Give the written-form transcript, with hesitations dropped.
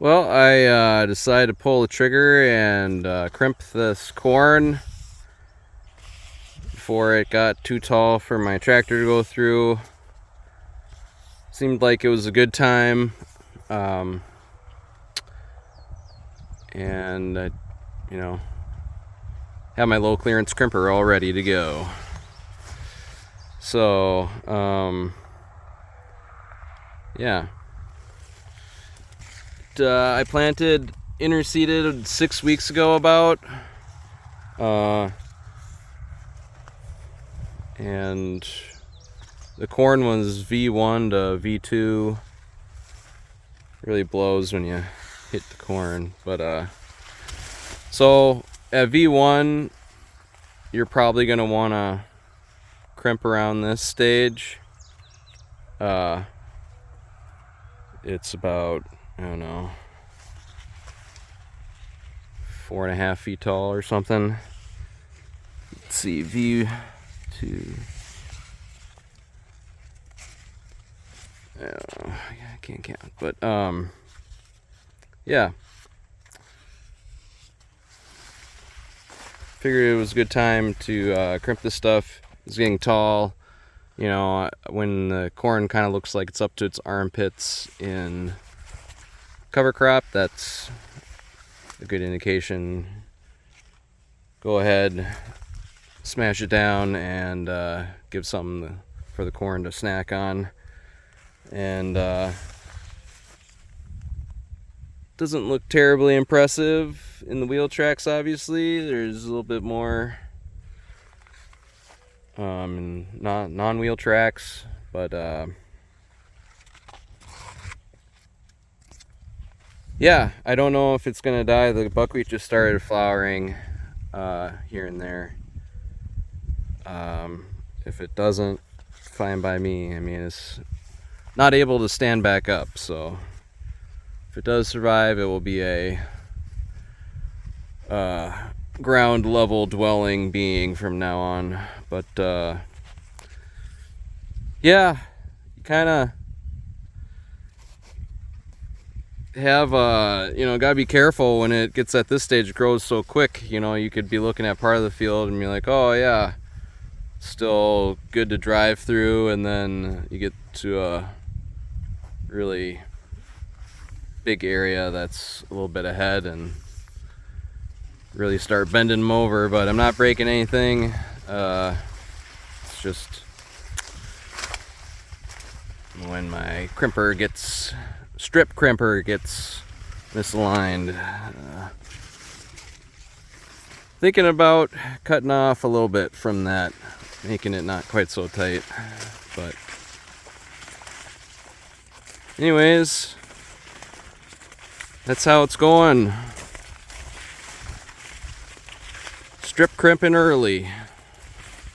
Well, I decided to pull the trigger and crimp this corn before it got too tall for my tractor to go through. Seemed like it was a good time, and I, have my low clearance crimper all ready to go. So, yeah. I planted interseeded 6 weeks ago about, and the corn was V1 to V2. Really blows when you hit the corn, but so at V1 you're probably gonna want to crimp around this stage. It's about, I don't know, 4.5 feet tall or something. Let's see, V2. I can't count, but yeah. Figured it was a good time to crimp this stuff. It's getting tall. When the corn kind of looks like it's up to its armpits in cover crop, that's a good indication. Go ahead, smash it down, and give something for the corn to snack on. And doesn't look terribly impressive in the wheel tracks. Obviously, there's a little bit more in non-wheel tracks, but yeah, I don't know if it's gonna die. The buckwheat just started flowering here and there. If it doesn't, fine by me. I mean, it's not able to stand back up, so if it does survive, it will be a ground level dwelling being from now on. But yeah, you kind of have gotta be careful when it gets at this stage. It grows so quick. You could be looking at part of the field and be like, oh yeah, still good to drive through, and then you get to a really big area that's a little bit ahead and really start bending them over. But I'm not breaking anything. It's just when my strip crimper gets misaligned. Thinking about cutting off a little bit from that, making it not quite so tight. But anyways, that's how it's going. Strip crimping early.